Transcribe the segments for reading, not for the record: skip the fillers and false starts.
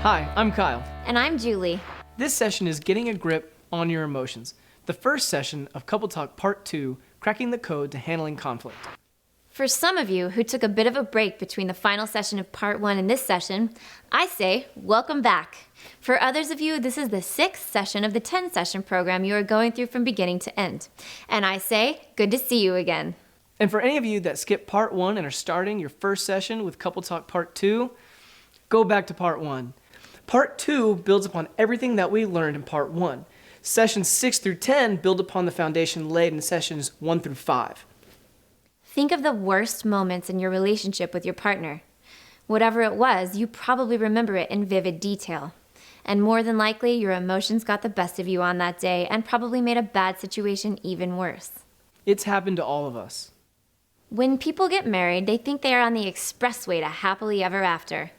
Hi, I'm Kyle. And I'm Julie. This session is Getting a Grip on Your Emotions, the first session of Couple Talk Part 2, Cracking the Code to Handling Conflict. For some of you who took a bit of a break between the final session of Part 1 and this session, I say, welcome back. For others of you, this is the 6th session of the 10-session program you are going through from beginning to end. And I say, good to see you again. And for any of you that skipped Part 1 and are starting your first session with Couple Talk Part 2, go back to Part 1. Part 2 builds upon everything that we learned in Part 1. Sessions 6 through 10 build upon the foundation laid in sessions 1 through 5. Think of the worst moments in your relationship with your partner. Whatever it was, you probably remember it in vivid detail. And more than likely, your emotions got the best of you on that day and probably made a bad situation even worse. It's happened to all of us. When people get married, they think they are on the expressway to happily ever after.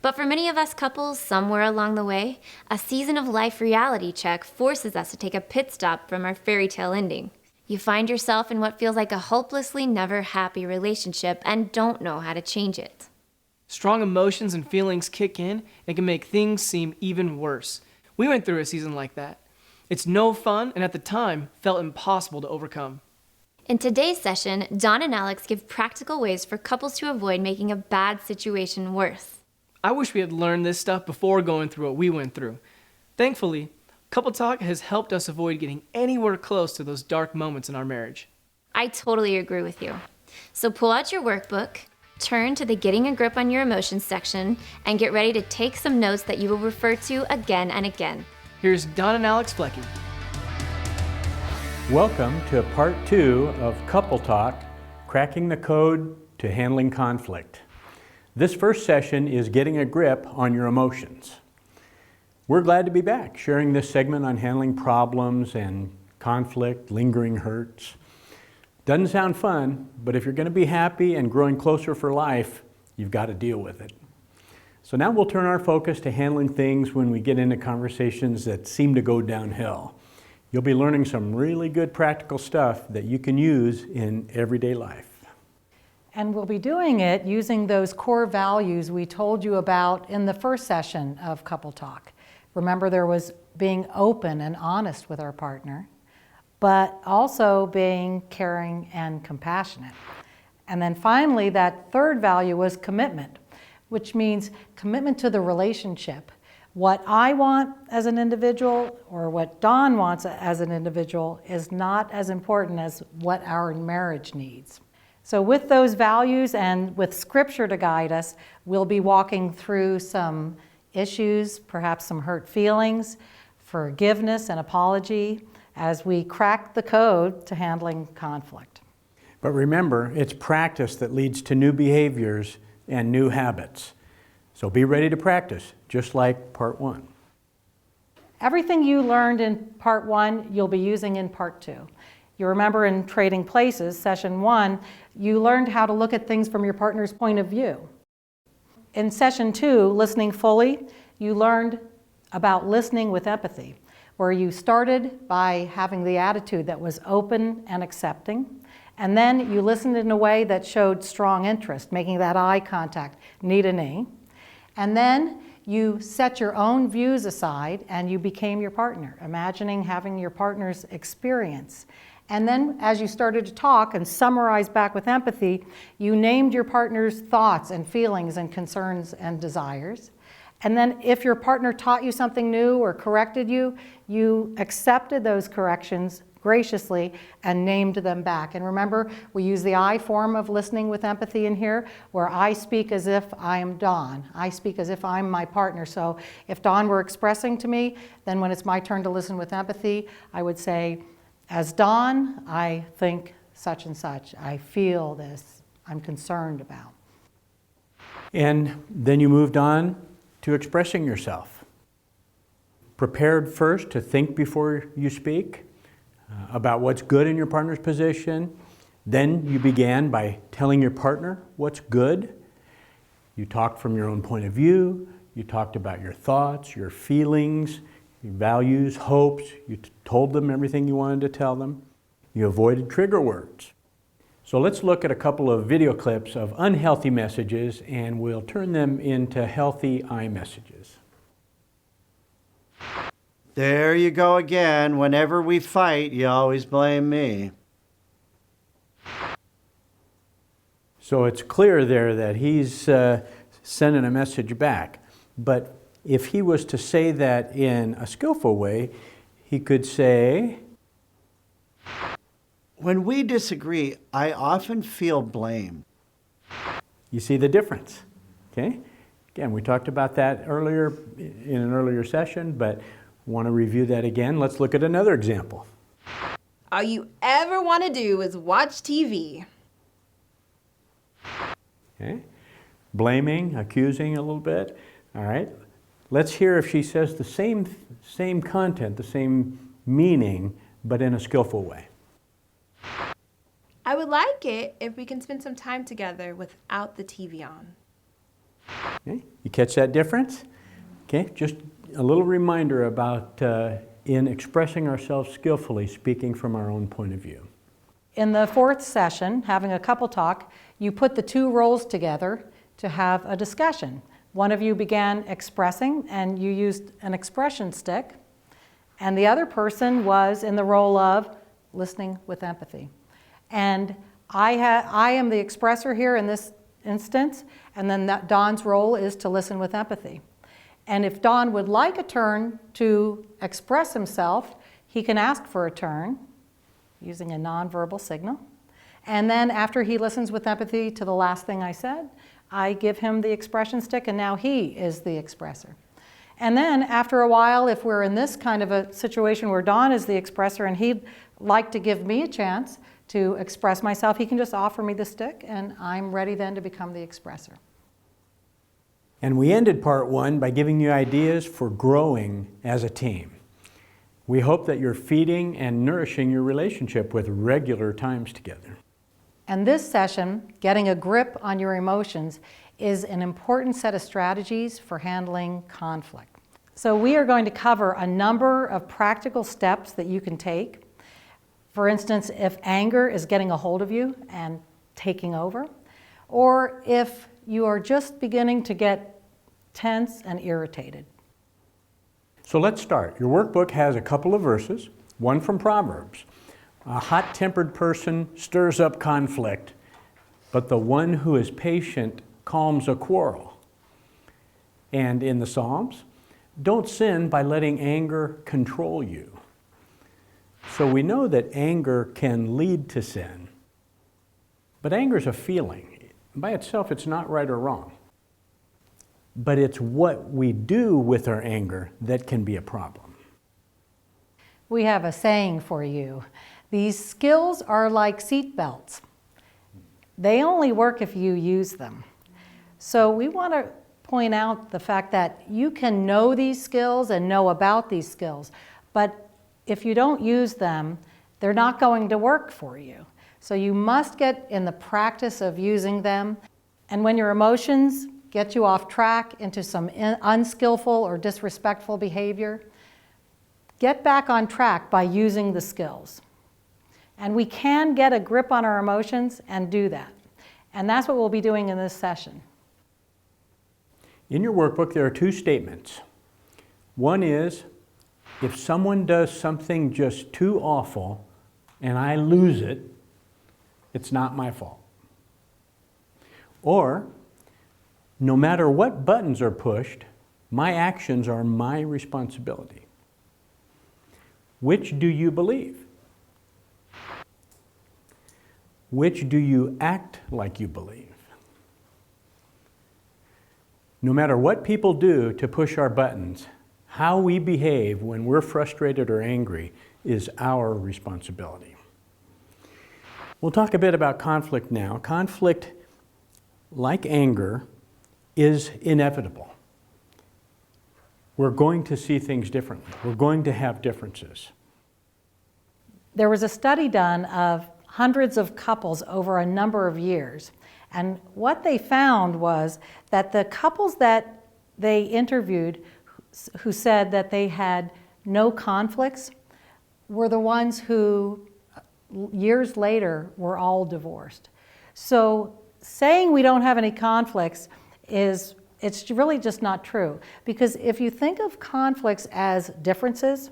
But for many of us couples, somewhere along the way, a season of life reality check forces us to take a pit stop from our fairy tale ending. You find yourself in what feels like a hopelessly never happy relationship and don't know how to change it. Strong emotions and feelings kick in and can make things seem even worse. We went through a season like that. It's no fun and at the time felt impossible to overcome. In today's session, Don and Alex give practical ways for couples to avoid making a bad situation worse. I wish we had learned this stuff before going through what we went through. Thankfully, Couple Talk has helped us avoid getting anywhere close to those dark moments in our marriage. I totally agree with you. So pull out your workbook, turn to the Getting a Grip on Your Emotions section, and get ready to take some notes that you will refer to again and again. Here's Don and Alex Flecky. Welcome to Part 2 of Couple Talk, Cracking the Code to Handling Conflict. This first session is Getting a Grip on Your Emotions. We're glad to be back, sharing this segment on handling problems and conflict, lingering hurts. Doesn't sound fun, but if you're going to be happy and growing closer for life, you've got to deal with it. So now we'll turn our focus to handling things when we get into conversations that seem to go downhill. You'll be learning some really good practical stuff that you can use in everyday life. And we'll be doing it using those core values we told you about in the first session of Couple Talk. Remember, there was being open and honest with our partner, but also being caring and compassionate. And then finally, that third value was commitment, which means commitment to the relationship. What I want as an individual or what Don wants as an individual is not as important as what our marriage needs. So with those values and with scripture to guide us, we'll be walking through some issues, perhaps some hurt feelings, forgiveness and apology as we crack the code to handling conflict. But remember, it's practice that leads to new behaviors and new habits. So be ready to practice, just like Part 1. Everything you learned in Part 1, you'll be using in Part 2. You remember in Trading Places, Session 1, you learned how to look at things from your partner's point of view. In Session 2, Listening Fully, you learned about listening with empathy, where you started by having the attitude that was open and accepting, and then you listened in a way that showed strong interest, making that eye contact, knee to knee. And then you set your own views aside and you became your partner, imagining having your partner's experience. And then as you started to talk and summarize back with empathy, you named your partner's thoughts and feelings and concerns and desires. And then if your partner taught you something new or corrected you, you accepted those corrections graciously and named them back. And remember, we use the I form of listening with empathy in here, where I speak as if I am Dawn. I speak as if I'm my partner. So if Dawn were expressing to me, then when it's my turn to listen with empathy, I would say, as Dawn, I think such and such. I feel this. I'm concerned about. And then you moved on to expressing yourself. prepared first to think before you speak about what's good in your partner's position. Then you began by telling your partner what's good. You talked from your own point of view. You talked about your thoughts, your feelings, your values, hopes. You told them everything you wanted to tell them. You avoided trigger words. So let's look at a couple of video clips of unhealthy messages, and we'll turn them into healthy I messages. There you go again. Whenever we fight, you always blame me. So it's clear there that he's sending a message back. But if he was to say that in a skillful way, he could say, When we disagree, I often feel blame. you see the difference, okay? Again, we talked about that earlier in an earlier session, but want to review that again. Let's look at another example. All you ever want to do is watch TV. Okay? Blaming, accusing a little bit. All right. Let's hear if she says the same content, the same meaning, but in a skillful way. I would like it if we can spend some time together without the TV on. Okay? You catch that difference? Okay, just a little reminder about in expressing ourselves skillfully, speaking from our own point of view. In the fourth session, having a couple talk, you put the two roles together to have a discussion. One of you began expressing, and you used an expression stick, and the other person was in the role of listening with empathy. And I am the expressor here in this instance, and then Don's role is to listen with empathy. And if Don would like a turn to express himself, he can ask for a turn using a nonverbal signal. And then after he listens with empathy to the last thing I said, I give him the expression stick, and now he is the expressor. And then after a while, if we're in this kind of a situation where Don is the expressor and he'd like to give me a chance to express myself, he can just offer me the stick, and I'm ready then to become the expressor. And we ended part one by giving you ideas for growing as a team. We hope that you're feeding and nourishing your relationship with regular times together. And this session, getting a grip on your emotions, is an important set of strategies for handling conflict. So we are going to cover a number of practical steps that you can take. For instance, if anger is getting a hold of you and taking over, or if you are just beginning to get tense and irritated. So let's start. Your workbook has a couple of verses, one from Proverbs. A hot-tempered person stirs up conflict, but the one who is patient calms a quarrel. And in the Psalms, don't sin by letting anger control you. So we know that anger can lead to sin. But anger is a feeling. By itself, it's not right or wrong. But it's what we do with our anger that can be a problem. We have a saying for you. These skills are like seat belts. They only work if you use them. So we want to point out the fact that you can know these skills and know about these skills, but if you don't use them, they're not going to work for you. So you must get in the practice of using them. And when your emotions get you off track into some unskillful or disrespectful behavior, get back on track by using the skills. And we can get a grip on our emotions and do that. And that's what we'll be doing in this session. In your workbook, there are two statements. One is, if someone does something just too awful and I lose it, it's not my fault. Or, no matter what buttons are pushed, my actions are my responsibility. Which do you believe? Which do you act like you believe? No matter what people do to push our buttons, how we behave when we're frustrated or angry is our responsibility. We'll talk a bit about conflict now. Conflict, like anger, is inevitable. We're going to see things differently. We're going to have differences. There was a study done of hundreds of couples over a number of years. And what they found was that the couples that they interviewed who said that they had no conflicts were the ones who years later were all divorced. So saying we don't have any conflicts it's really just not true. Because if you think of conflicts as differences,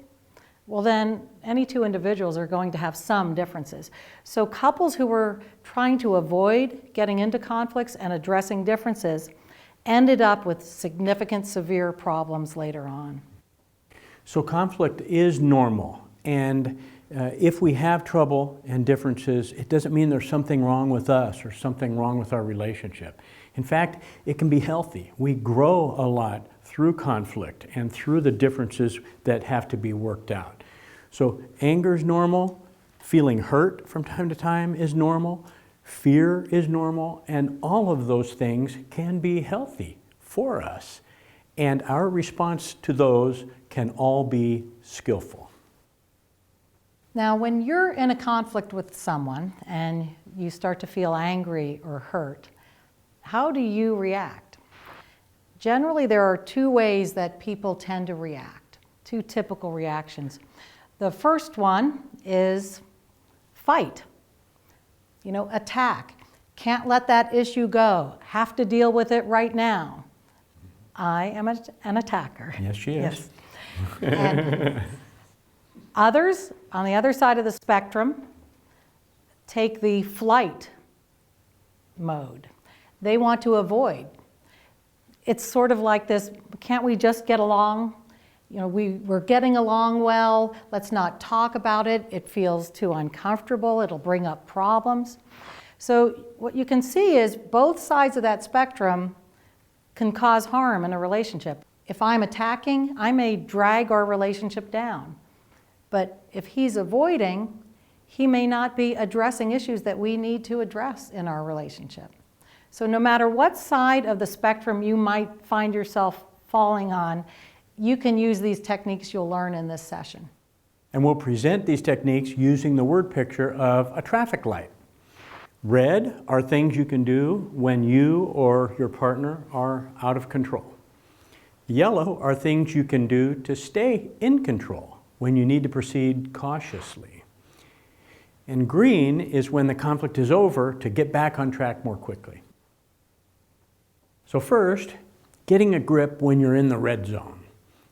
well then any two individuals are going to have some differences. So couples who were trying to avoid getting into conflicts and addressing differences ended up with significant severe problems later on. So conflict is normal, and if we have trouble and differences, it doesn't mean there's something wrong with us or something wrong with our relationship. In fact, it can be healthy. We grow a lot through conflict and through the differences that have to be worked out. So anger is normal, feeling hurt from time to time is normal, fear is normal, and all of those things can be healthy for us. And our response to those can all be skillful. Now, when you're in a conflict with someone and you start to feel angry or hurt, how do you react? Generally, there are two ways that people tend to react, two typical reactions. The first one is fight, attack. Can't let that issue go, have to deal with it right now. I am an attacker. Yes, she is. Yes. And others, on the other side of the spectrum, take the flight mode. They want to avoid. It's sort of like this, can't we just get along? We're getting along well, let's not talk about it. It feels too uncomfortable, it'll bring up problems. So what you can see is both sides of that spectrum can cause harm in a relationship. If I'm attacking, I may drag our relationship down. But if he's avoiding, he may not be addressing issues that we need to address in our relationship. So no matter what side of the spectrum you might find yourself falling on, you can use these techniques you'll learn in this session. And we'll present these techniques using the word picture of a traffic light. Red are things you can do when you or your partner are out of control. Yellow are things you can do to stay in control when you need to proceed cautiously. And green is when the conflict is over to get back on track more quickly. So first, getting a grip when you're in the red zone.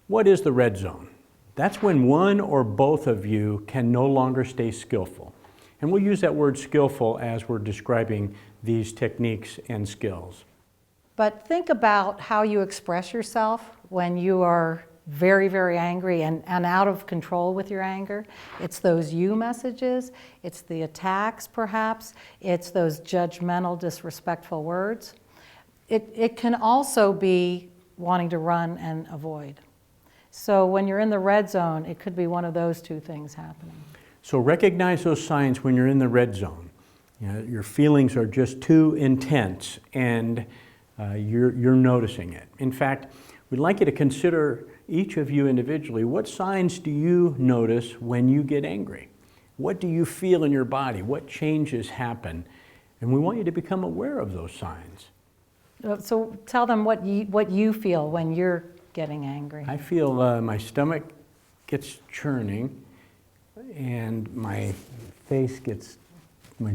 What is the red zone? That's when one or both of you can no longer stay skillful. And we'll use that word skillful as we're describing these techniques and skills. But think about how you express yourself when you are very, very angry and out of control with your anger. It's those you messages, it's the attacks perhaps, it's those judgmental, disrespectful words. It can also be wanting to run and avoid. So when you're in the red zone, it could be one of those two things happening. So recognize those signs when you're in the red zone. Your feelings are just too intense and you're noticing it. In fact, we'd like you to consider, each of you individually, what signs do you notice when you get angry? What do you feel in your body? What changes happen? And we want you to become aware of those signs. So tell them what you feel when you're getting angry. I feel my stomach gets churning and my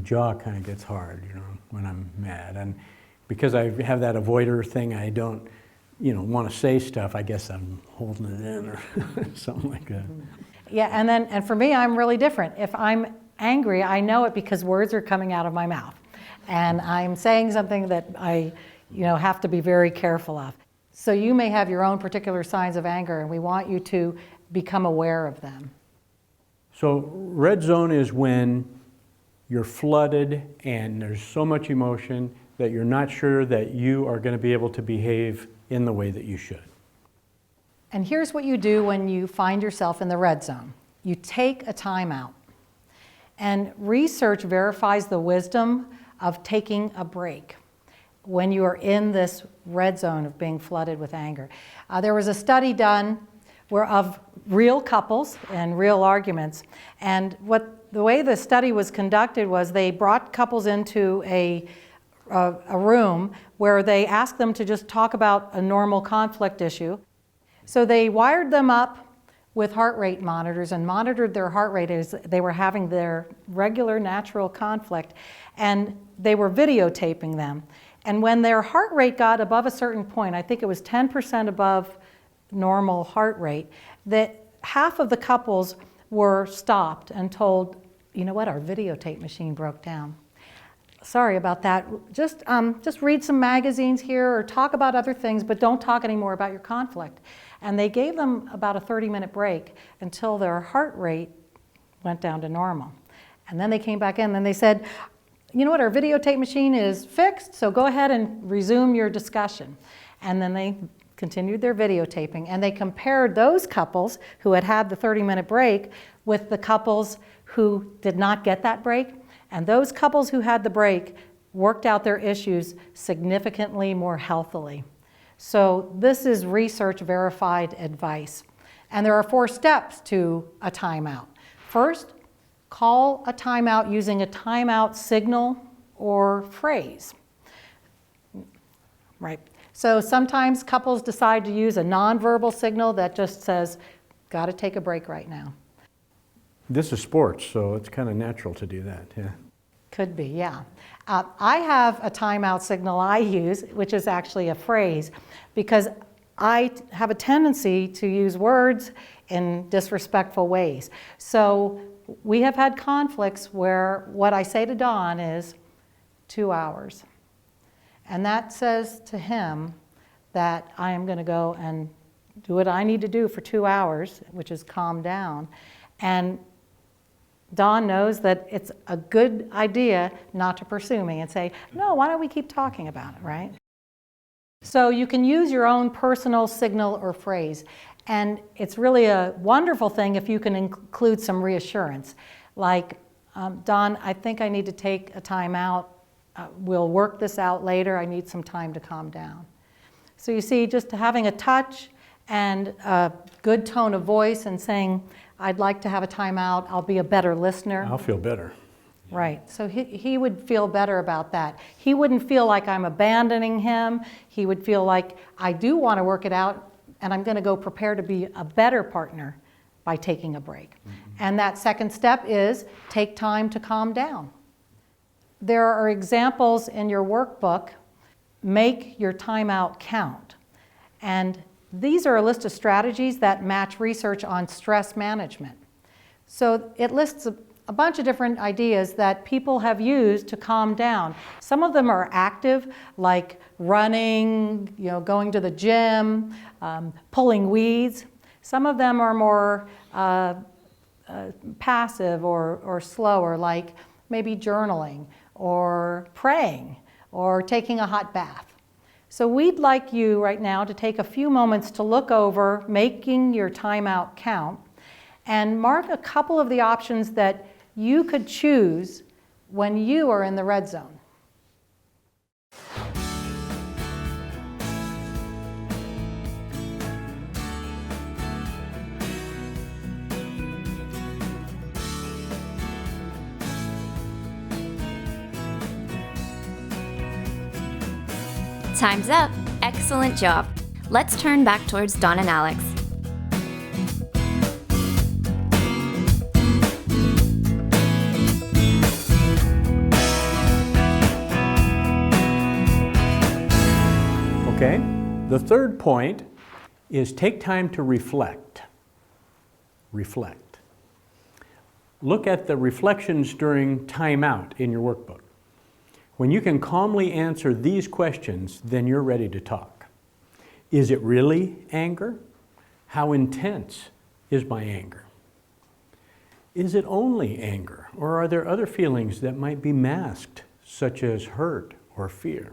jaw kind of gets hard, when I'm mad. And because I have that avoider thing, I don't, want to say stuff. I guess I'm holding it in or something like that. Yeah, and for me, I'm really different. If I'm angry, I know it because words are coming out of my mouth. And I'm saying something that I have to be very careful of. So you may have your own particular signs of anger, and we want you to become aware of them. So red zone is when you're flooded and there's so much emotion that you're not sure that you are going to be able to behave in the way that you should. And here's what you do when you find yourself in the red zone. You take a time out. And research verifies the wisdom of taking a break. when you are in this red zone of being flooded with anger. There was a study done of real couples and real arguments, and the way the study was conducted was they brought couples into a room where they asked them to just talk about a normal conflict issue. So they wired them up with heart rate monitors and monitored their heart rate as they were having their regular natural conflict, and they were videotaping them. And when their heart rate got above a certain point, I think it was 10% above normal heart rate, that half of the couples were stopped and told, you know what, our videotape machine broke down. Sorry about that. Just read some magazines here or talk about other things, but don't talk anymore about your conflict. And they gave them about a 30-minute break until their heart rate went down to normal. And then they came back in and they said, you know what, our videotape machine is fixed, so go ahead and resume your discussion. And then they continued their videotaping, and they compared those couples who had had the 30-minute break with the couples who did not get that break. And those couples who had the break worked out their issues significantly more healthily. So this is research verified advice. And there are 4 steps to a timeout. First, call a timeout using a timeout signal or phrase. Right. So sometimes couples decide to use a nonverbal signal that just says, got to take a break right now. This is sports, so it's kind of natural to do that, yeah. Could be, yeah. I have a timeout signal I use, which is actually a phrase, because I have a tendency to use words in disrespectful ways. So we have had conflicts where what I say to Don is 2 hours. And that says to him that I am going to go and do what I need to do for 2 hours, which is calm down. And Don knows that it's a good idea not to pursue me and say, no, why don't we keep talking about it, right? So you can use your own personal signal or phrase. And it's really a wonderful thing if you can include some reassurance. Like, Don, I think I need to take a time out. We'll work this out later. I need some time to calm down. So you see, just having a touch and a good tone of voice and saying, I'd like to have a time out. I'll be a better listener. I'll feel better. Right. So he would feel better about that. He wouldn't feel like I'm abandoning him. He would feel like I do want to work it out, and I'm going to go prepare to be a better partner by taking a break. Mm-hmm. And that second step is take time to calm down. There are examples in your workbook, make your timeout count. And these are a list of strategies that match research on stress management. So it lists a bunch of different ideas that people have used to calm down. Some of them are active, like running, going to the gym, pulling weeds. Some of them are more passive or slower, like maybe journaling or praying or taking a hot bath. So we'd like you right now to take a few moments to look over making your timeout count and mark a couple of the options that you could choose when you are in the red zone. Time's up. Excellent job. Let's turn back towards Don and Alex. Okay, the third point is take time to reflect. Reflect. Look at the reflections during timeout in your workbook. When you can calmly answer these questions, then you're ready to talk. Is it really anger? How intense is my anger? Is it only anger, or are there other feelings that might be masked, such as hurt or fear?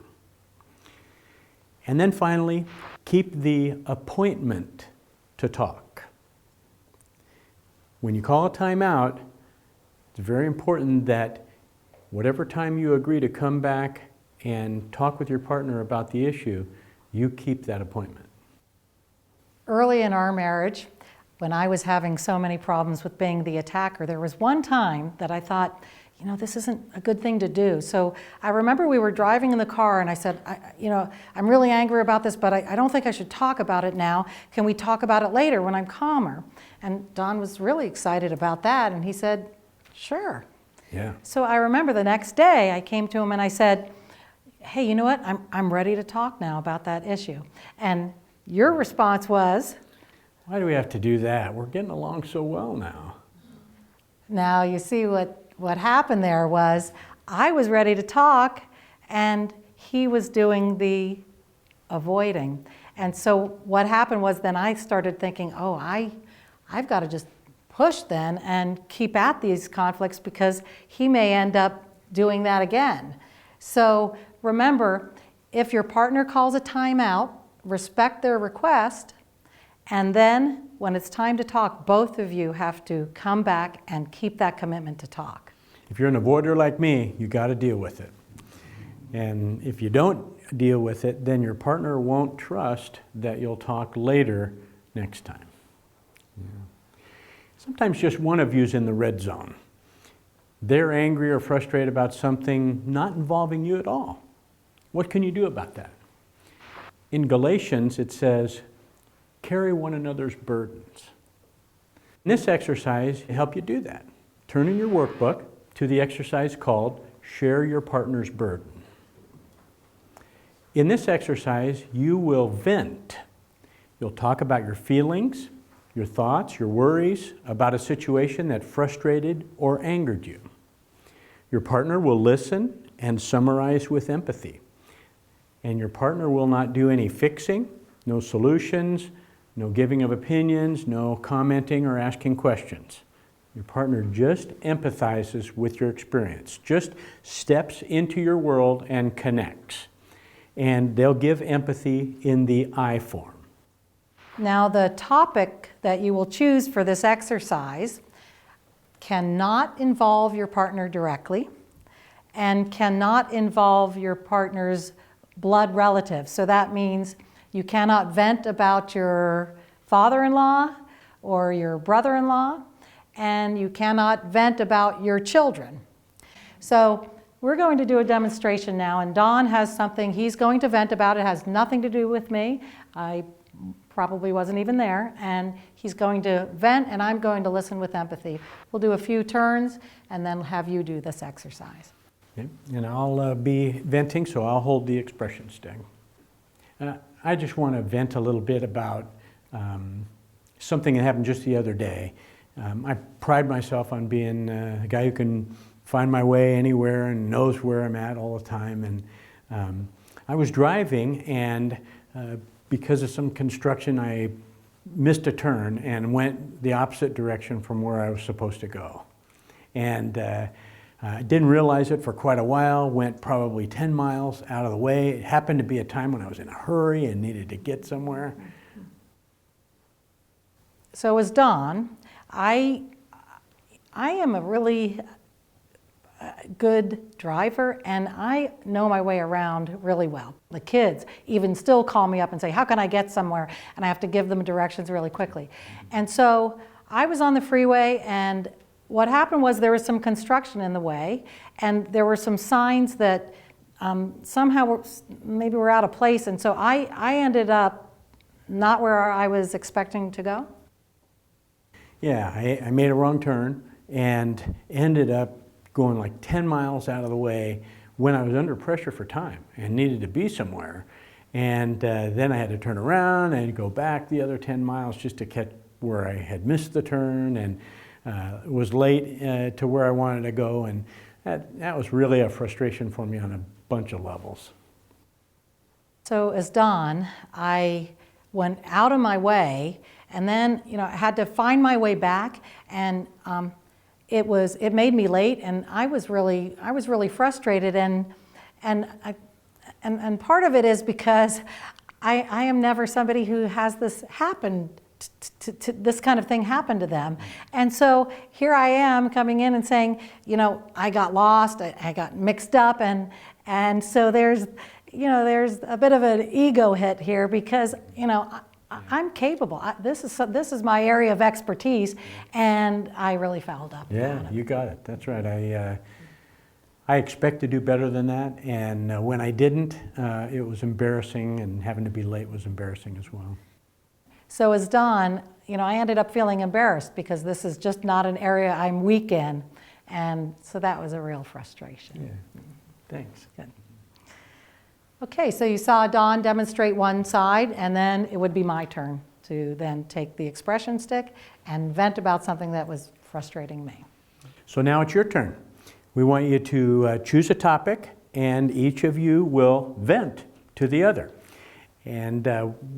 And then finally, keep the appointment to talk. When you call a timeout, it's very important that whatever time you agree to come back and talk with your partner about the issue, you keep that appointment. Early in our marriage, when I was having so many problems with being the attacker, there was one time that I thought, this isn't a good thing to do. So I remember we were driving in the car and I said, I'm really angry about this, but I don't think I should talk about it now. Can we talk about it later when I'm calmer? And Don was really excited about that, and he said, sure. Yeah. So I remember the next day I came to him and I said, hey, you know what? I'm ready to talk now about that issue. And your response was, why do we have to do that? We're getting along so well now. Now you see what happened there was I was ready to talk and he was doing the avoiding. And so what happened was then I started thinking, I've got to just push then and keep at these conflicts because he may end up doing that again. So remember, if your partner calls a timeout, respect their request, and then when it's time to talk, both of you have to come back and keep that commitment to talk. If you're an avoider like me, you got to deal with it. And if you don't deal with it, then your partner won't trust that you'll talk later next time. Yeah. Sometimes just one of you's in the red zone. They're angry or frustrated about something not involving you at all. What can you do about that? In Galatians, it says, carry one another's burdens. In this exercise, to help you do that, turn in your workbook to the exercise called Share Your Partner's Burden. In this exercise, you will vent. You'll talk about your feelings, your thoughts, your worries about a situation that frustrated or angered you. Your partner will listen and summarize with empathy. And your partner will not do any fixing, no solutions, no giving of opinions, no commenting or asking questions. Your partner just empathizes with your experience, just steps into your world and connects. And they'll give empathy in the I form. Now, the topic that you will choose for this exercise cannot involve your partner directly and cannot involve your partner's blood relative. So that means you cannot vent about your father-in-law or your brother-in-law, and you cannot vent about your children. So we're going to do a demonstration now, and Don has something he's going to vent about. It has nothing to do with me. I probably wasn't even there, and he's going to vent, and I'm going to listen with empathy. We'll do a few turns, and then have you do this exercise. Okay. And I'll be venting, so I'll hold the expression stick. I just want to vent a little bit about something that happened just the other day. I pride myself on being a guy who can find my way anywhere and knows where I'm at all the time. And I was driving, and because of some construction, I missed a turn and went the opposite direction from where I was supposed to go. And I didn't realize it for quite a while, went probably 10 miles out of the way. It happened to be a time when I was in a hurry and needed to get somewhere. So as Don, I am a really good driver, and I know my way around really well. The kids even still call me up and say, how can I get somewhere? And I have to give them directions really quickly. And so I was on the freeway, and what happened was there was some construction in the way, and there were some signs that somehow maybe were out of place, and so I ended up not where I was expecting to go. Yeah, I made a wrong turn and ended up going like 10 miles out of the way when I was under pressure for time and needed to be somewhere. And then I had to turn around and go back the other 10 miles just to catch where I had missed the turn, and was late to where I wanted to go. And that was really a frustration for me on a bunch of levels. So as Don, I went out of my way, and then I had to find my way back, and it made me late, and I was really frustrated, and part of it is because I am never somebody who has this happen to this kind of thing happen to them. And so here I am coming in and saying, I got lost, I got mixed up, and And so there's a bit of an ego hit here because, I'm capable. This is my area of expertise, and I really fouled up. Yeah, you got it. That's right. I expect to do better than that, and when I didn't, it was embarrassing, and having to be late was embarrassing as well. So as Don, I ended up feeling embarrassed because this is just not an area I'm weak in, and so that was a real frustration. Yeah, thanks. Good. Okay, so you saw Don demonstrate one side, and then it would be my turn to then take the expression stick and vent about something that was frustrating me. So now it's your turn. We want you to choose a topic, and each of you will vent to the other. And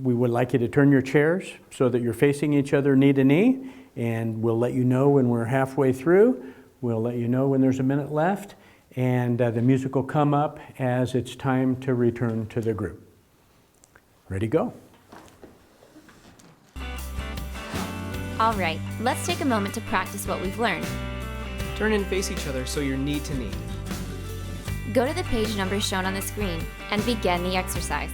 we would like you to turn your chairs so that you're facing each other knee to knee, and we'll let you know when we're halfway through. We'll let you know when there's a minute left, and the music will come up as it's time to return to the group. Ready, go. All right, let's take a moment to practice what we've learned. Turn and face each other so you're knee to knee. Go to the page numbers shown on the screen and begin the exercise.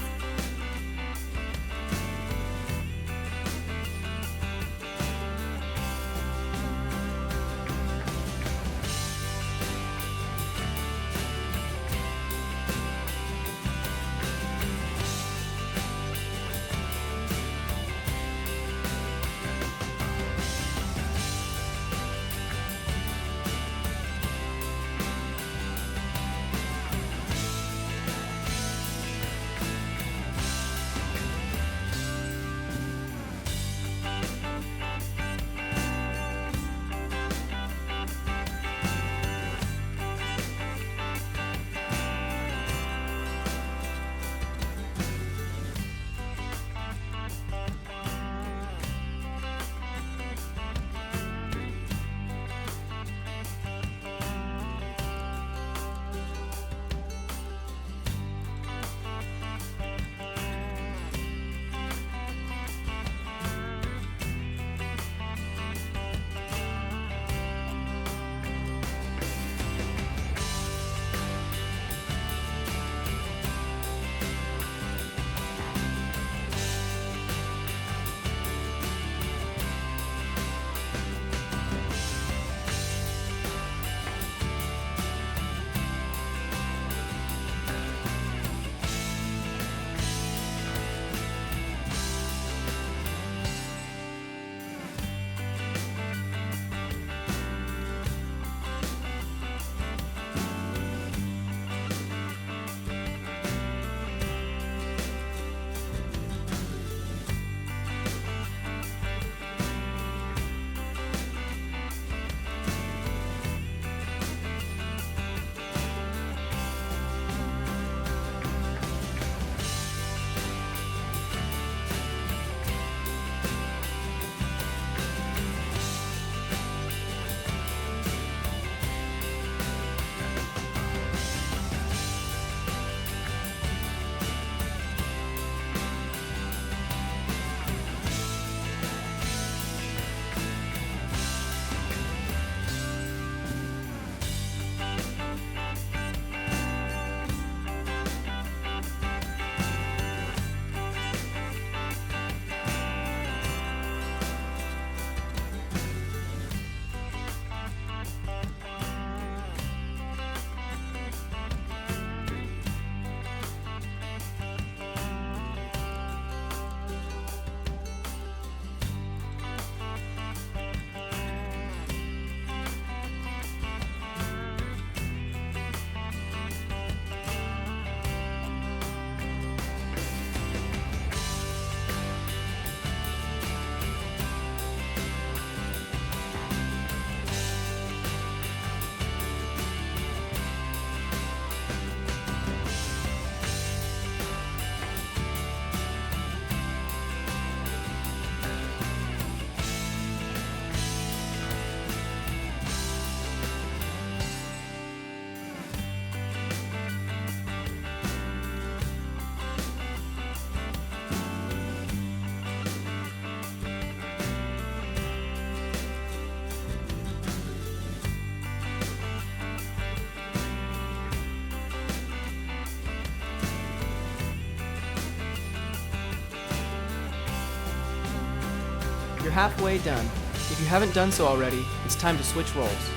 You're halfway done. If you haven't done so already, it's time to switch roles.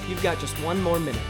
You've got just one more minute.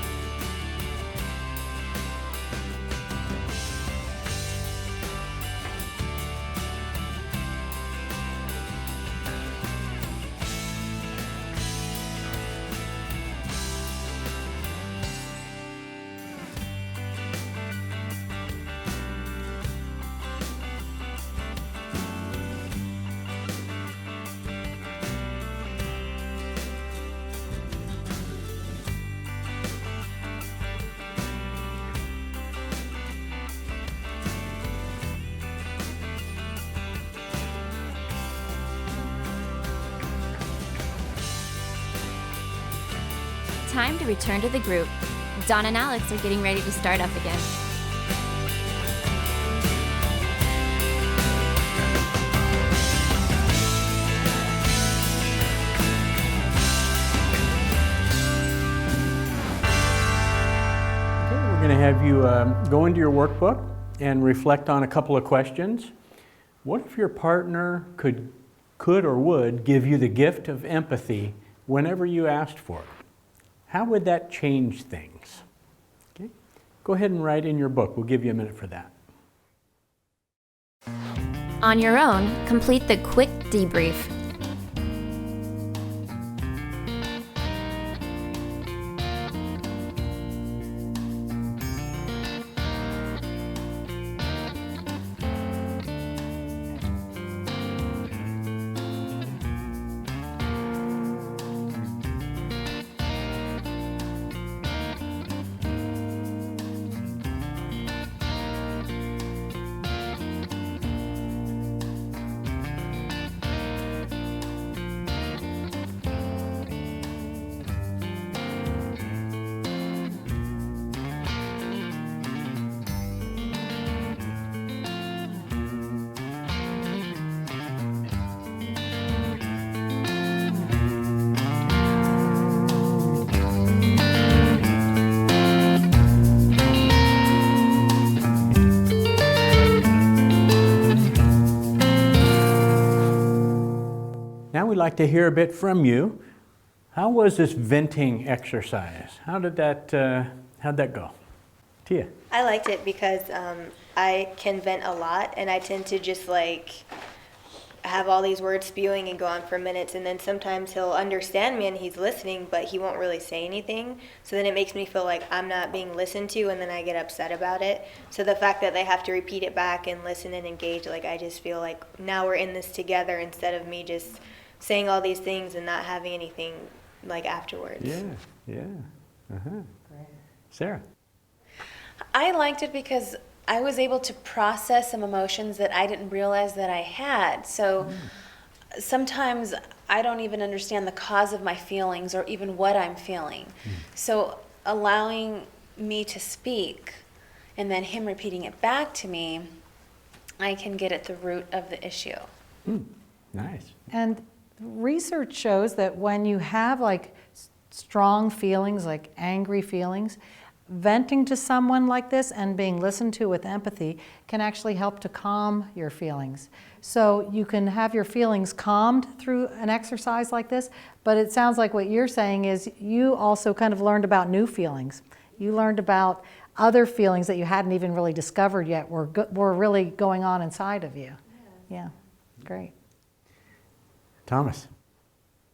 Time to return to the group. Dawn and Alex are getting ready to start up again. Okay, we're going to have you go into your workbook and reflect on a couple of questions. What if your partner could or would give you the gift of empathy whenever you asked for it? How would that change things? Okay. Go ahead and write in your book. We'll give you a minute for that. On your own, complete the quick debrief. like to hear a bit from you. How was this venting exercise? How'd that go? Tia? I liked it because I can vent a lot, and I tend to just have all these words spewing and go on for minutes, and then sometimes he'll understand me and he's listening, but he won't really say anything. So then it makes me feel like I'm not being listened to, and then I get upset about it. So the fact that they have to repeat it back and listen and engage, I just feel like now we're in this together instead of me just saying all these things and not having anything afterwards. Yeah. Sarah? I liked it because I was able to process some emotions that I didn't realize that I had. So sometimes I don't even understand the cause of my feelings or even what I'm feeling. So allowing me to speak and then him repeating it back to me, I can get at the root of the issue. Nice. And research shows that when you have strong feelings, like angry feelings, venting to someone like this and being listened to with empathy can actually help to calm your feelings. So you can have your feelings calmed through an exercise like this, but it sounds like what you're saying is you also kind of learned about new feelings. You learned about other feelings that you hadn't even really discovered yet were really going on inside of you. Yeah, great. Thomas?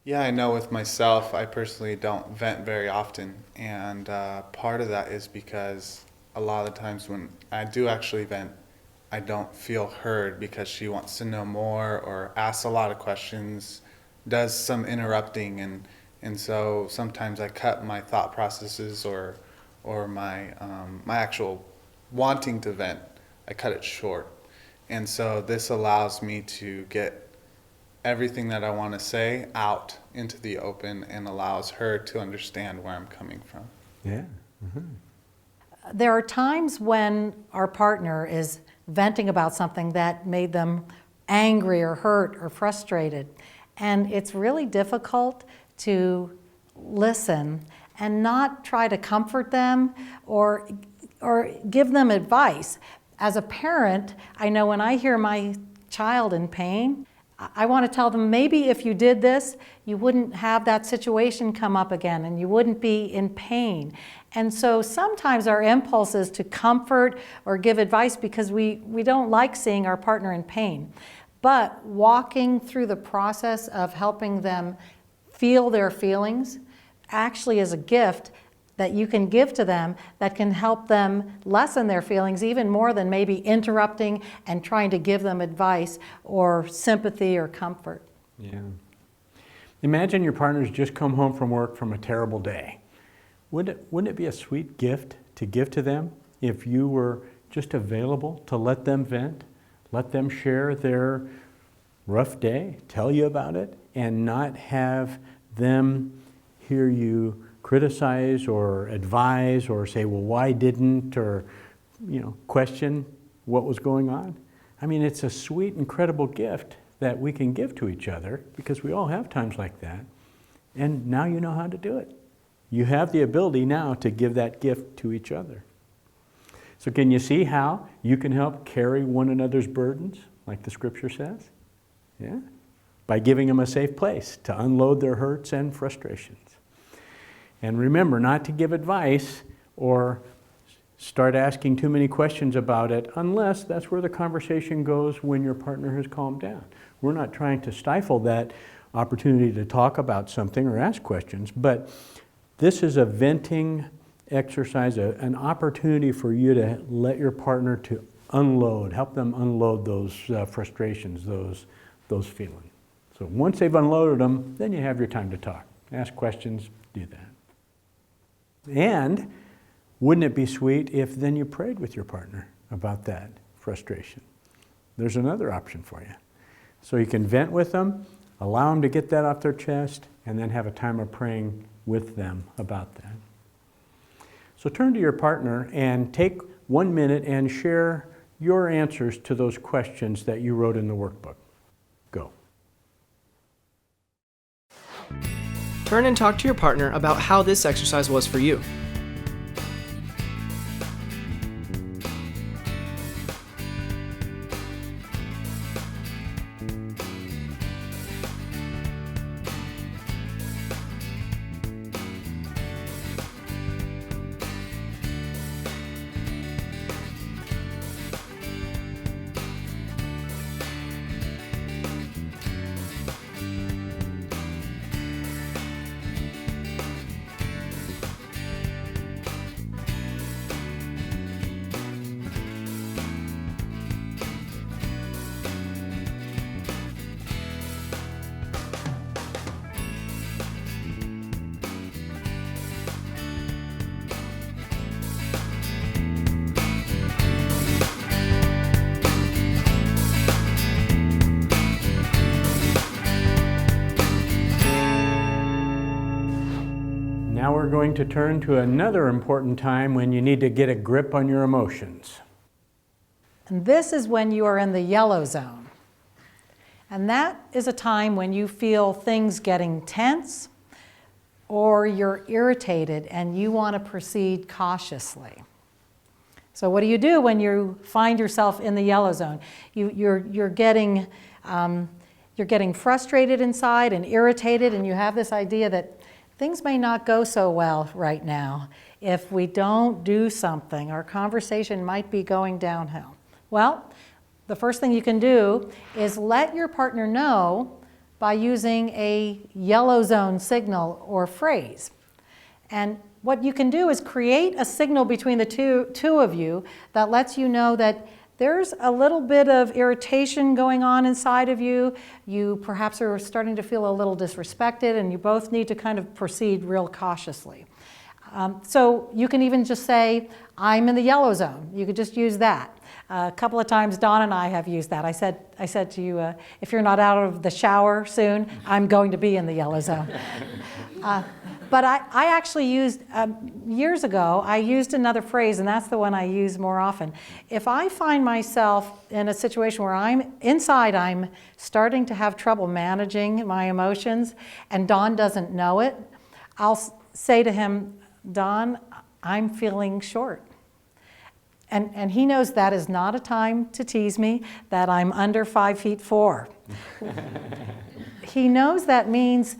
Yeah, I know with myself, I personally don't vent very often, and part of that is because a lot of the times when I do actually vent, I don't feel heard because she wants to know more or asks a lot of questions, does some interrupting, and so sometimes I cut my thought processes or my actual wanting to vent, I cut it short. And so this allows me to get everything that I want to say out into the open and allows her to understand where I'm coming from. Yeah. There are times when our partner is venting about something that made them angry or hurt or frustrated. And it's really difficult to listen and not try to comfort them or give them advice. As a parent, I know when I hear my child in pain, I want to tell them maybe if you did this, you wouldn't have that situation come up again and you wouldn't be in pain. And so sometimes our impulse is to comfort or give advice because we don't like seeing our partner in pain. But walking through the process of helping them feel their feelings actually is a gift that you can give to them that can help them lessen their feelings even more than maybe interrupting and trying to give them advice or sympathy or comfort. Yeah. Imagine your partner's just come home from work from a terrible day. Wouldn't it be a sweet gift to give to them if you were just available to let them vent, let them share their rough day, tell you about it, and not have them hear you criticize or advise or say, well, why didn't, or question what was going on? I mean, it's a sweet, incredible gift that we can give to each other because we all have times like that. And now you know how to do it. You have the ability now to give that gift to each other. So can you see how you can help carry one another's burdens, like the scripture says? Yeah? By giving them a safe place to unload their hurts and frustrations. And remember not to give advice or start asking too many questions about it unless that's where the conversation goes when your partner has calmed down. We're not trying to stifle that opportunity to talk about something or ask questions, but this is a venting exercise, an opportunity for you to let your partner to unload, help them unload those frustrations, those feelings. So once they've unloaded them, then you have your time to talk. Ask questions, do that. And wouldn't it be sweet if then you prayed with your partner about that frustration? There's another option for you. So you can vent with them, allow them to get that off their chest, and then have a time of praying with them about that. So turn to your partner and take 1 minute and share your answers to those questions that you wrote in the workbook. Go. Turn and talk to your partner about how this exercise was for you. we're going to turn to another important time when you need to get a grip on your emotions. And this is when you are in the yellow zone. And that is a time when you feel things getting tense or you're irritated and you want to proceed cautiously. So what do you do when you find yourself in the yellow zone? You're getting frustrated inside and irritated, and you have this idea that things may not go so well right now. If we don't do something, our conversation might be going downhill. Well, the first thing you can do is let your partner know by using a yellow zone signal or phrase. And what you can do is create a signal between the two of you that lets you know that there's a little bit of irritation going on inside of you. You perhaps are starting to feel a little disrespected, and you both need to kind of proceed real cautiously. So you can even just say, I'm in the yellow zone. You could just use that. A couple of times Dawn and I have used that. I said to you, if you're not out of the shower soon, I'm going to be in the yellow zone. But I actually used, years ago, I used another phrase, and that's the one I use more often. If I find myself in a situation where I'm starting to have trouble managing my emotions, and Don doesn't know it, I'll say to him, Don, I'm feeling short. And he knows that is not a time to tease me, that I'm under 5'4". He knows that means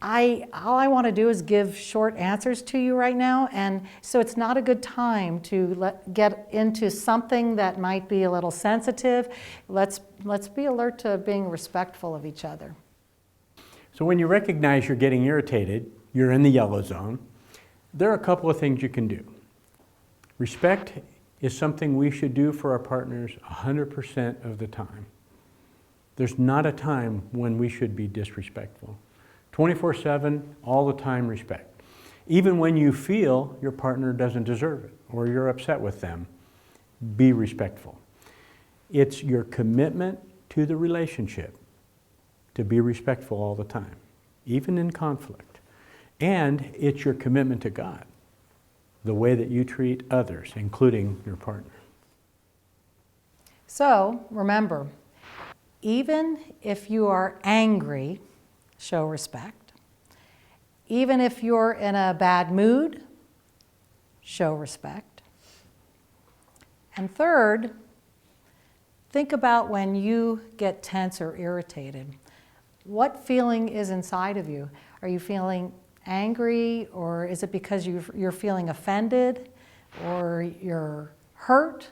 all I want to do is give short answers to you right now, and so it's not a good time to get into something that might be a little sensitive. Let's be alert to being respectful of each other. So when you recognize you're getting irritated, you're in the yellow zone, there are a couple of things you can do. Respect is something we should do for our partners 100% of the time. There's not a time when we should be disrespectful. 24/7, all the time, respect. Even when you feel your partner doesn't deserve it or you're upset with them, be respectful. It's your commitment to the relationship to be respectful all the time, even in conflict. And it's your commitment to God, the way that you treat others, including your partner. So remember, even if you are angry, show respect. Even if you're in a bad mood, show respect. And third, think about when you get tense or irritated. What feeling is inside of you? Are you feeling angry, or is it because you're feeling offended, or you're hurt,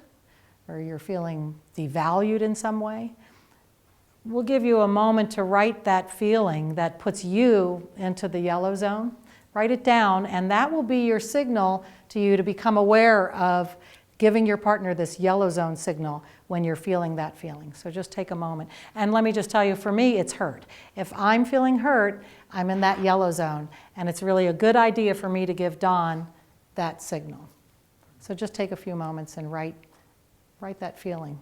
or you're feeling devalued in some way? We'll give you a moment to write that feeling that puts you into the yellow zone. Write it down, and that will be your signal to you to become aware of giving your partner this yellow zone signal when you're feeling that feeling. So just take a moment. And let me just tell you, for me, it's hurt. If I'm feeling hurt, I'm in that yellow zone, and it's really a good idea for me to give Dawn that signal. So just take a few moments and write that feeling.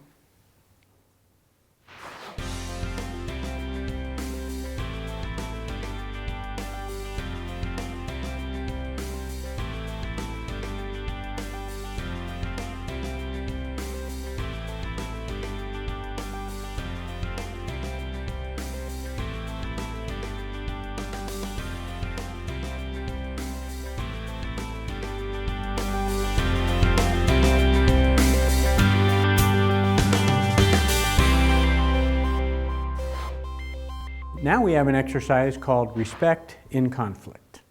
Now we have an exercise called Respect in Conflict.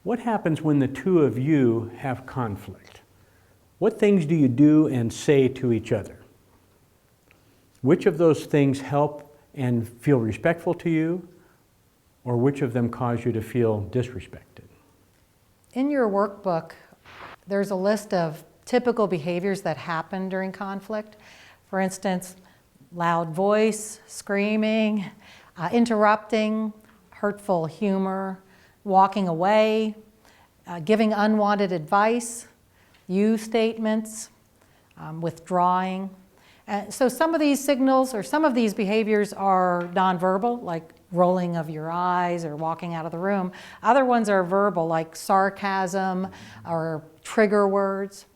What happens when the two of you have conflict? What things do you do and say to each other? Which of those things help and feel respectful to you, or which of them cause you to feel disrespected? In your workbook, there's a list of typical behaviors that happen during conflict. For instance, loud voice, screaming, interrupting, hurtful humor, walking away, giving unwanted advice, you statements, withdrawing. So some of these signals or some of these behaviors are nonverbal, like rolling of your eyes or walking out of the room. Other ones are verbal, like sarcasm or trigger words.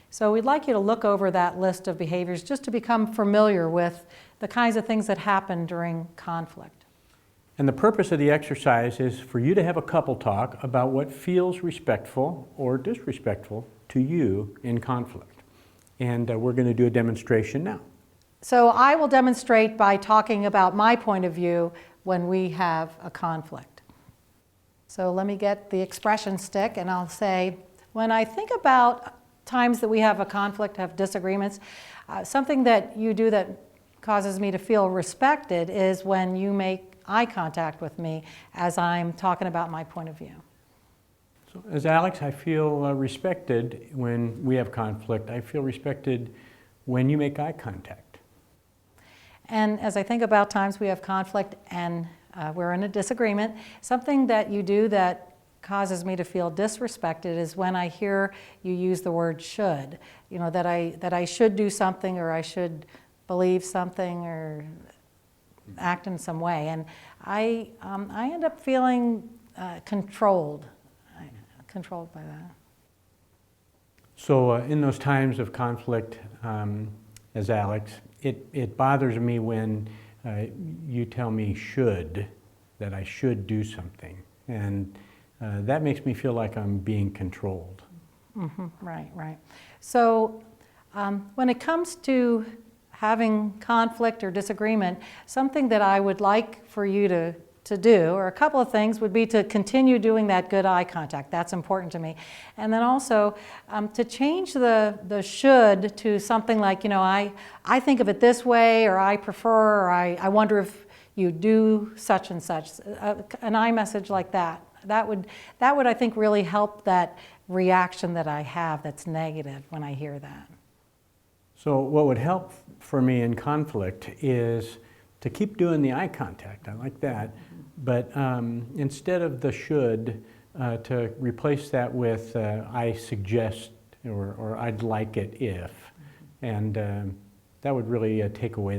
So we'd like you to look over that list of behaviors just to become familiar with the kinds of things that happen during conflict. And the purpose of the exercise is for you to have a couple talk about what feels respectful or disrespectful to you in conflict. And we're going to do a demonstration now. So I will demonstrate by talking about my point of view when we have a conflict. So let me get the expression stick and I'll say, when I think about times that we have a conflict, have disagreements, something that you do that causes me to feel respected is when you make eye contact with me as I'm talking about my point of view. So as Alex, I feel respected when we have conflict. I feel respected when you make eye contact. And as I think about times we have conflict and we're in a disagreement, something that you do that causes me to feel disrespected is when I hear you use the word should. You know, that I should do something, or I should believe something, or act in some way. And I end up feeling controlled by that. So in those times of conflict, as Alex, it bothers me when you tell me that I should do something. And that makes me feel like I'm being controlled. Mm-hmm. Right. So when it comes to having conflict or disagreement, something that I would like for you to do, or a couple of things, would be to continue doing that good eye contact. That's important to me. And then also to change the should to something like, you know, I think of it this way, or I prefer, or I wonder if you do such and such. An I message like that. That would, I think, really help that reaction that I have that's negative when I hear that. So what would help for me in conflict is to keep doing the eye contact. I like that. But instead of the should, to replace that with I suggest, or I'd like it if. And that would really take away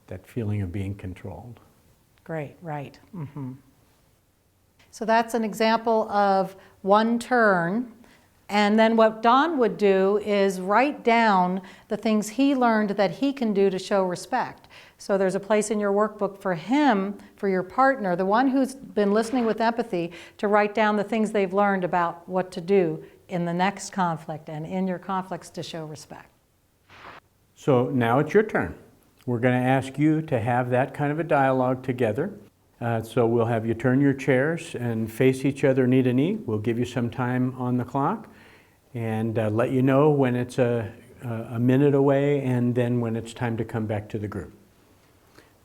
that feeling of being controlled. Great, right. Mm-hmm. So that's an example of one turn. And then what Don would do is write down the things he learned that he can do to show respect. So there's a place in your workbook for him, for your partner, the one who's been listening with empathy, to write down the things they've learned about what to do in the next conflict and in your conflicts to show respect. So now it's your turn. We're going to ask you to have that kind of a dialogue together. So we'll have you turn your chairs and face each other knee to knee. We'll give you some time on the clock and let you know when it's a minute away, and then when it's time to come back to the group.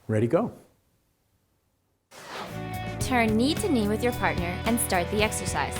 Ready, go. Turn knee to knee with your partner and start the exercise.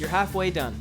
You're halfway done.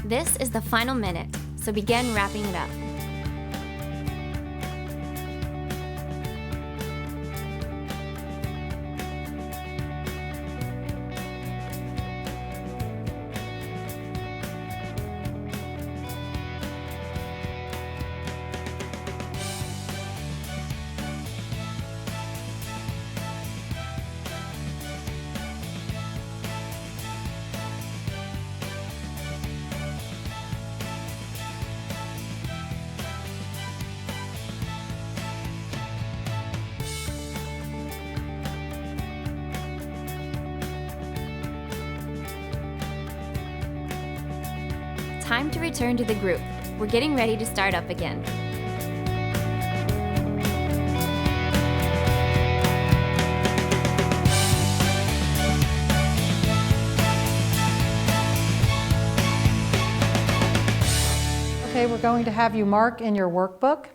This is the final minute, so begin wrapping it up. Time to return to the group. We're getting ready to start up again. Okay, we're going to have you mark in your workbook.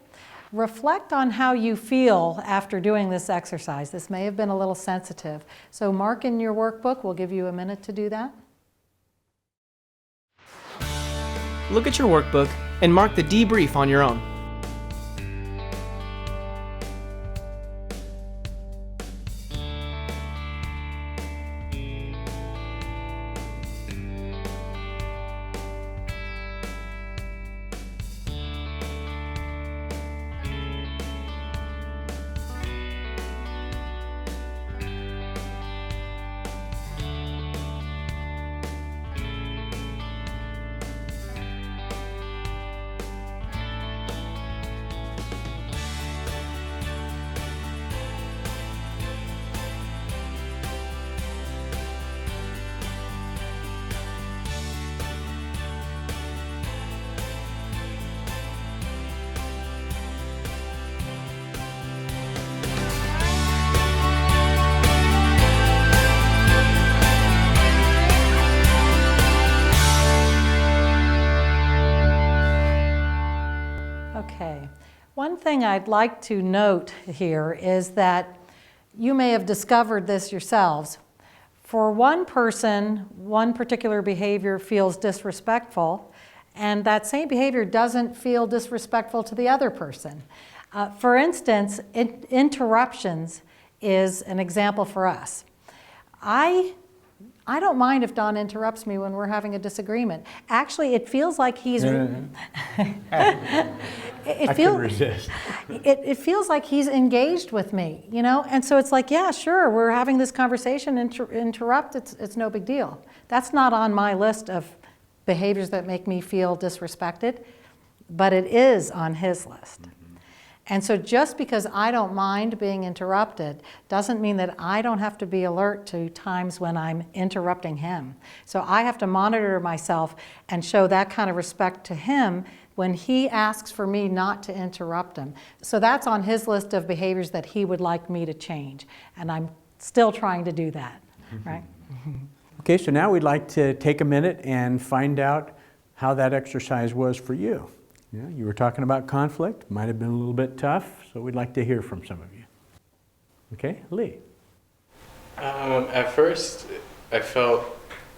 Reflect on how you feel after doing this exercise. This may have been a little sensitive. So mark in your workbook. We'll give you a minute to do that. Look at your workbook and mark the debrief on your own. Okay. One thing I'd like to note here is that you may have discovered this yourselves. For one person, one particular behavior feels disrespectful, and that same behavior doesn't feel disrespectful to the other person. For instance, interruptions is an example for us. I don't mind if Don interrupts me when we're having a disagreement. Actually, it feels like he's... I can resist. It feels like he's engaged with me, you know? And so it's like, yeah, sure, we're having this conversation, interrupt, it's no big deal. That's not on my list of behaviors that make me feel disrespected, but it is on his list. And so just because I don't mind being interrupted doesn't mean that I don't have to be alert to times when I'm interrupting him. So I have to monitor myself and show that kind of respect to him when he asks for me not to interrupt him. So that's on his list of behaviors that he would like me to change. And I'm still trying to do that, right? Okay, so now we'd like to take a minute and find out how that exercise was for you. Yeah, you were talking about conflict, might have been a little bit tough, so we'd like to hear from some of you. Okay, Lee. At first, I felt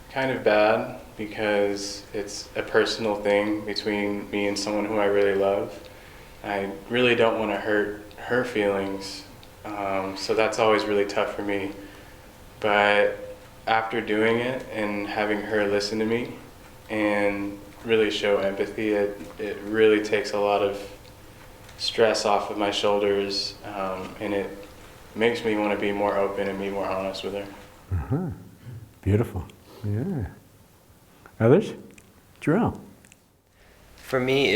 kind of bad because it's a personal thing between me and someone who I really love. I really don't want to hurt her feelings, so that's always really tough for me. But after doing it and having her listen to me and really show empathy, it really takes a lot of stress off of my shoulders, and it makes me want to be more open and be more honest with her. Uh-huh. Beautiful. Yeah. Others? Jerome. For me,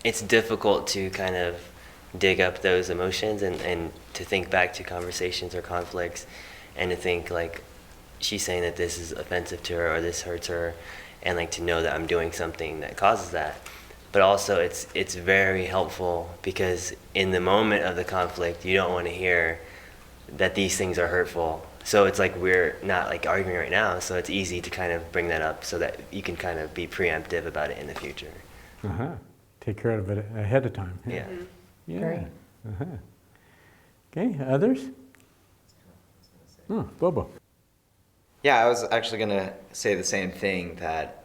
it's difficult to kind of dig up those emotions and to think back to conversations or conflicts and to think like she's saying that this is offensive to her or this hurts her, and like to know that I'm doing something that causes that. But also it's very helpful because in the moment of the conflict, you don't want to hear that these things are hurtful. So it's like we're not like arguing right now, so it's easy to kind of bring that up so that you can kind of be preemptive about it in the future. Uh-huh. Take care of it ahead of time. Yeah. Yeah. Great. Uh-huh. Okay, others? Oh, Bobo. Yeah, I was actually going to say the same thing, that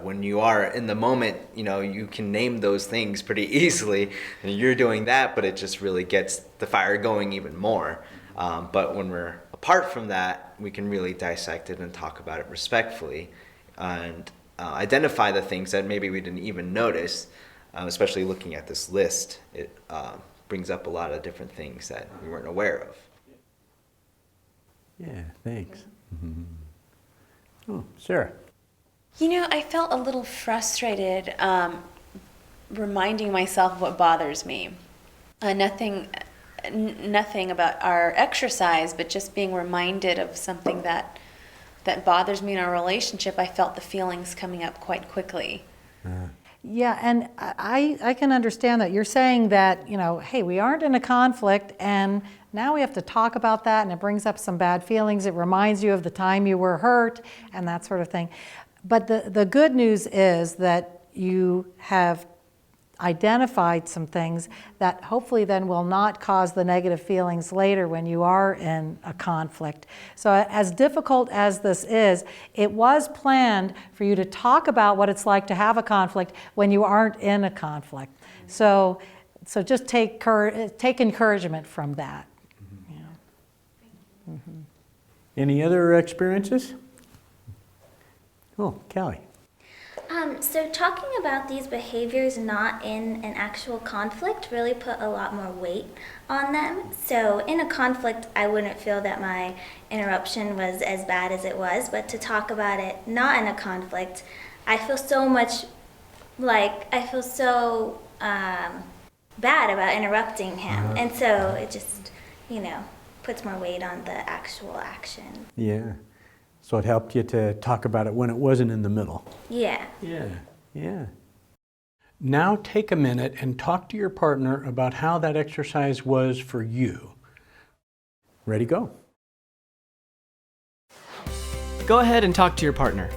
when you are in the moment, you can name those things pretty easily, and you're doing that, but it just really gets the fire going even more. But when we're apart from that, we can really dissect it and talk about it respectfully and identify the things that maybe we didn't even notice, especially looking at this list. It brings up a lot of different things that we weren't aware of. Yeah, thanks. Mm-hmm. Oh, Sarah. I felt a little frustrated reminding myself of what bothers me. Nothing about our exercise, but just being reminded of something that bothers me in our relationship. I felt the feelings coming up quite quickly. Yeah, and I can understand that. You're saying that, hey, we aren't in a conflict, and now we have to talk about that, and it brings up some bad feelings. It reminds you of the time you were hurt and that sort of thing. But the good news is that you have identified some things that hopefully then will not cause the negative feelings later when you are in a conflict. So as difficult as this is, it was planned for you to talk about what it's like to have a conflict when you aren't in a conflict. So just take encouragement from that. Mm-hmm. Any other experiences? Oh, Callie. So talking about these behaviors not in an actual conflict really put a lot more weight on them. So in a conflict, I wouldn't feel that my interruption was as bad as it was, but to talk about it not in a conflict, I feel so bad about interrupting him. And so it just, puts more weight on the actual action. Yeah. So it helped you to talk about it when it wasn't in the middle. Yeah. Yeah. Now take a minute and talk to your partner about how that exercise was for you. Ready, go. Go ahead and talk to your partner.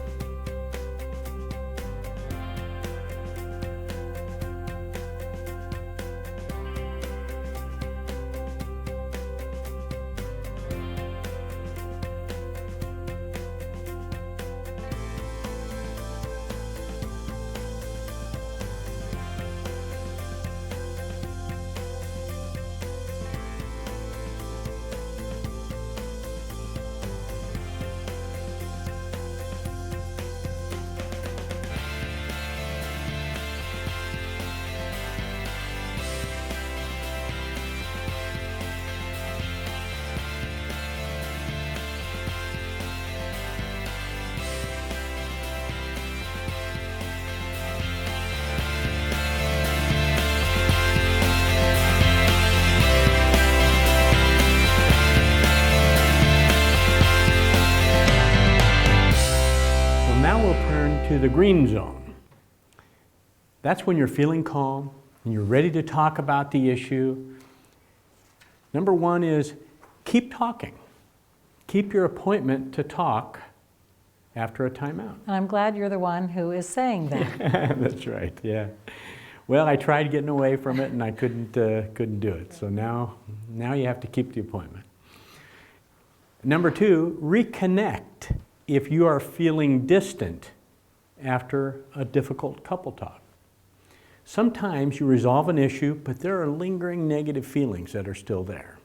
to the green zone. That's when you're feeling calm and you're ready to talk about the issue. Number one is keep talking. Keep your appointment to talk after a timeout. And I'm glad you're the one who is saying that. That's right, yeah. Well, I tried getting away from it and I couldn't do it. So now you have to keep the appointment. Number two, reconnect if you are feeling distant after a difficult couple talk. Sometimes you resolve an issue, but there are lingering negative feelings that are still there.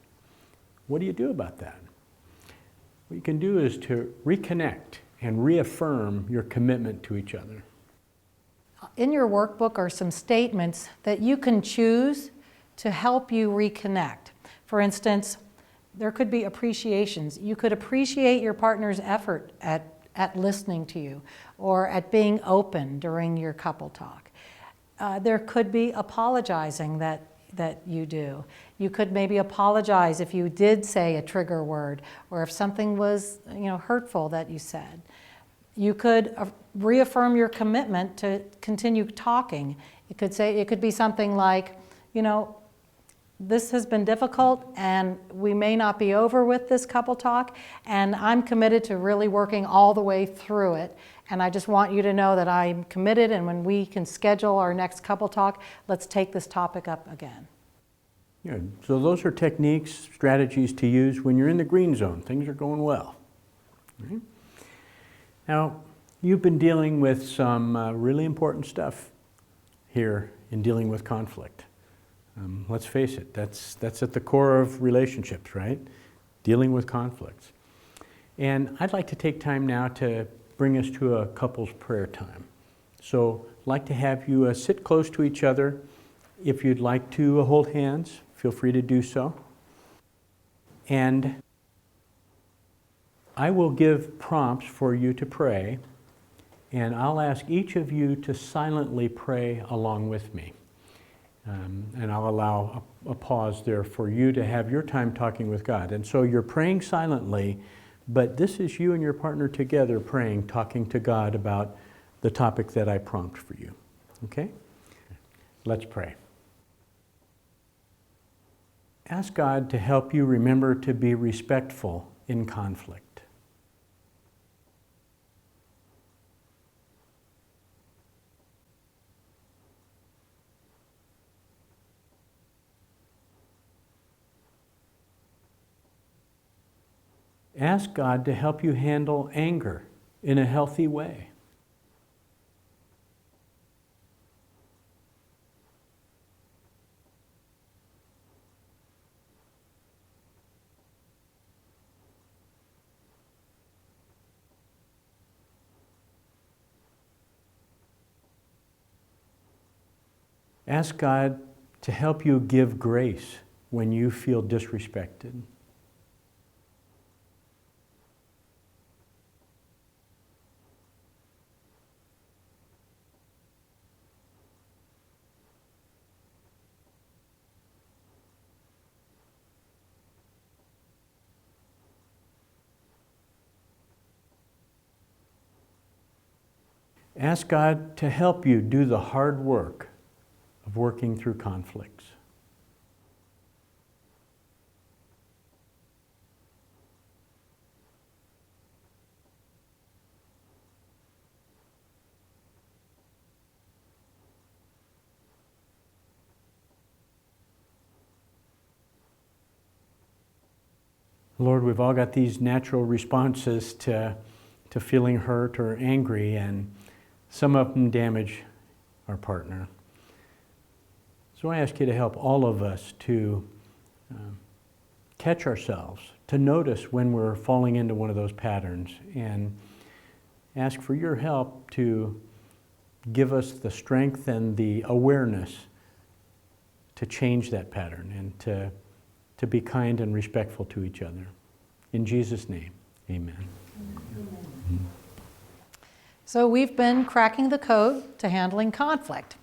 What do you do about that? What you can do is to reconnect and reaffirm your commitment to each other. In your workbook are some statements that you can choose to help you reconnect. For instance, there could be appreciations. You could appreciate your partner's effort at listening to you or at being open during your couple talk. There could be apologizing that you do. You could maybe apologize if you did say a trigger word or if something was hurtful that you said. You could reaffirm your commitment to continue talking. It could be something like, this has been difficult and we may not be over with this couple talk, and I'm committed to really working all the way through it. And I just want you to know that I'm committed, and when we can schedule our next couple talk, let's take this topic up again. Yeah, so those are techniques, strategies to use when you're in the green zone. Things are going well. Right? Now, you've been dealing with some really important stuff here in dealing with conflict. Let's face it, that's at the core of relationships, right? Dealing with conflicts. And I'd like to take time now to bring us to a couple's prayer time. So I'd like to have you sit close to each other. If you'd like to hold hands, feel free to do so. And I will give prompts for you to pray, and I'll ask each of you to silently pray along with me. And I'll allow a pause there for you to have your time talking with God. And so you're praying silently, but this is you and your partner together praying, talking to God about the topic that I prompt for you. Okay? Let's pray. Ask God to help you remember to be respectful in conflict. Ask God to help you handle anger in a healthy way. Ask God to help you give grace when you feel disrespected. Ask God to help you do the hard work of working through conflicts. Lord, we've all got these natural responses to feeling hurt or angry, and some of them damage our partner. So I ask you to help all of us to catch ourselves, to notice when we're falling into one of those patterns, and ask for your help to give us the strength and the awareness to change that pattern and to be kind and respectful to each other. In Jesus' name, amen. Amen. So we've been cracking the code to handling conflict,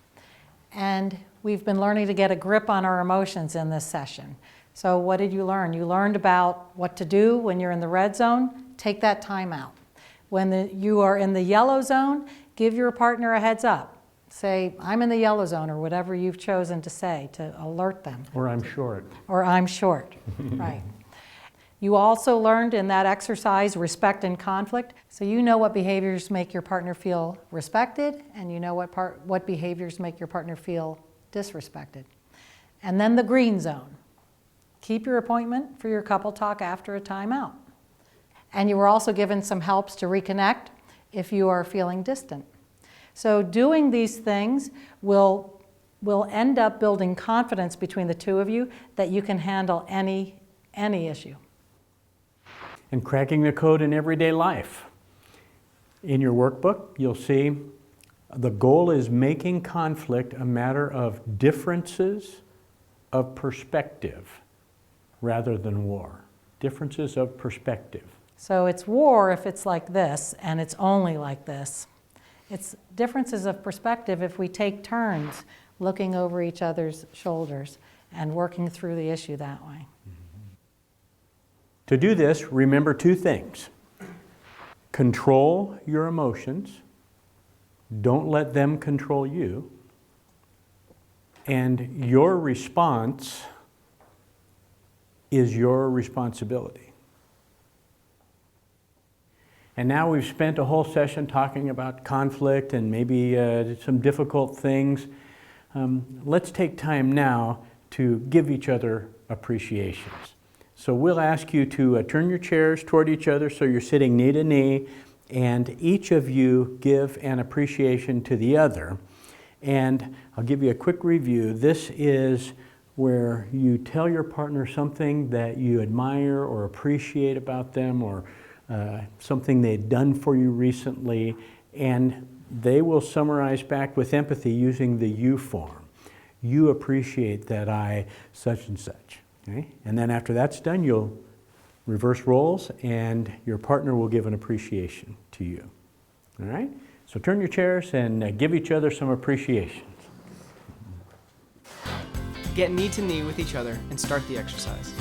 and we've been learning to get a grip on our emotions in this session. So what did you learn? You learned about what to do when you're in the red zone. Take that time out. When you are in the yellow zone, give your partner a heads up. Say, I'm in the yellow zone, or whatever you've chosen to say to alert them. Or I'm short. Or I'm short, right. You also learned in that exercise respect and conflict. So you know what behaviors make your partner feel respected, and you know what behaviors make your partner feel disrespected. And then the green zone. Keep your appointment for your couple talk after a timeout. And you were also given some helps to reconnect if you are feeling distant. So doing these things will end up building confidence between the two of you that you can handle any issue. And cracking the code in everyday life. In your workbook, you'll see the goal is making conflict a matter of differences of perspective rather than war. Differences of perspective. So it's war if it's like this and it's only like this. It's differences of perspective if we take turns looking over each other's shoulders and working through the issue that way. To do this, remember two things. Control your emotions. Don't let them control you. And your response is your responsibility. And now we've spent a whole session talking about conflict and maybe some difficult things. Let's take time now to give each other appreciations. So we'll ask you to turn your chairs toward each other so you're sitting knee to knee, and each of you give an appreciation to the other. And I'll give you a quick review. This is where you tell your partner something that you admire or appreciate about them, or something they've done for you recently, and they will summarize back with empathy using the you form. You appreciate that I such and such. Okay? And then after that's done, you'll reverse roles and your partner will give an appreciation to you. All right? So turn your chairs and give each other some appreciations. Get knee to knee with each other and start the exercise.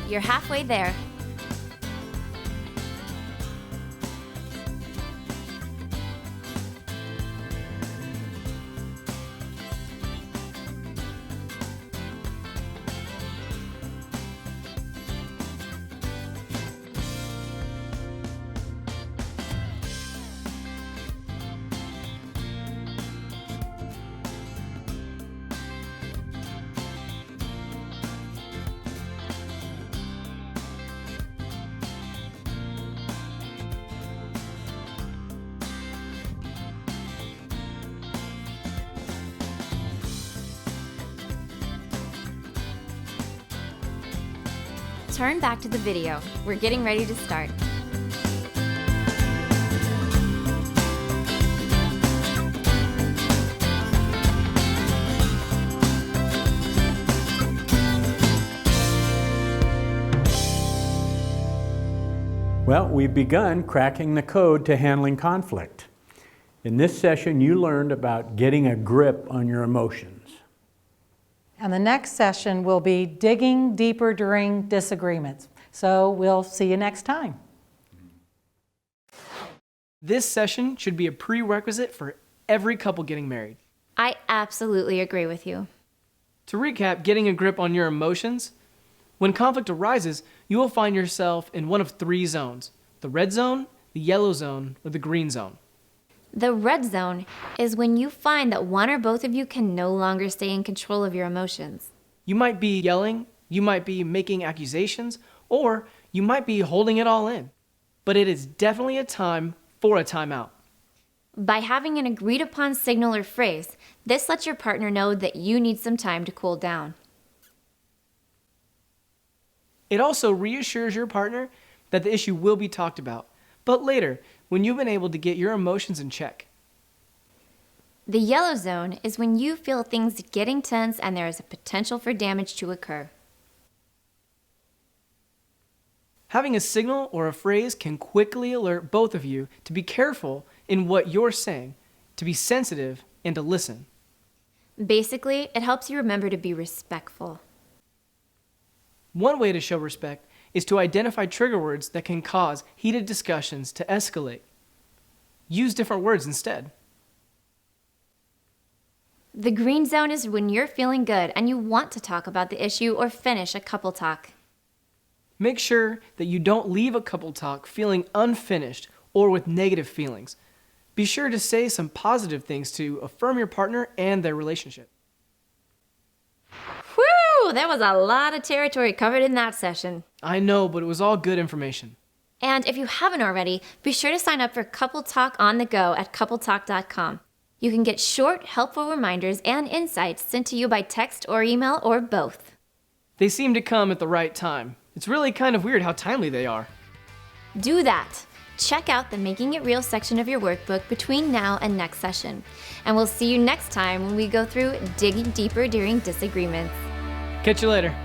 You're halfway there. Turn back to the video. We're getting ready to start. Well, we've begun cracking the code to handling conflict. In this session, you learned about getting a grip on your emotions. And the next session will be digging deeper during disagreements. So we'll see you next time. This session should be a prerequisite for every couple getting married. I absolutely agree with you. To recap, getting a grip on your emotions. When conflict arises, you will find yourself in one of three zones: the red zone, the yellow zone, or the green zone. The red zone is when you find that one or both of you can no longer stay in control of your emotions. You might be yelling, you might be making accusations, or you might be holding it all in. But it is definitely a time for a timeout. By having an agreed upon signal or phrase, this lets your partner know that you need some time to cool down. It also reassures your partner that the issue will be talked about, but later, when you've been able to get your emotions in check. The yellow zone is when you feel things getting tense and there is a potential for damage to occur. Having a signal or a phrase can quickly alert both of you to be careful in what you're saying, to be sensitive, and to listen. Basically, it helps you remember to be respectful. One way to show respect is to identify trigger words that can cause heated discussions to escalate. Use different words instead. The green zone is when you're feeling good and you want to talk about the issue or finish a couple talk. Make sure that you don't leave a couple talk feeling unfinished or with negative feelings. Be sure to say some positive things to affirm your partner and their relationship. Whew, there was a lot of territory covered in that session. I know, but it was all good information. And if you haven't already, be sure to sign up for Couple Talk on the go at CoupleTalk.com. You can get short, helpful reminders and insights sent to you by text or email or both. They seem to come at the right time. It's really kind of weird how timely they are. Do that. Check out the Making It Real section of your workbook between now and next session. And we'll see you next time when we go through digging deeper during disagreements. Catch you later.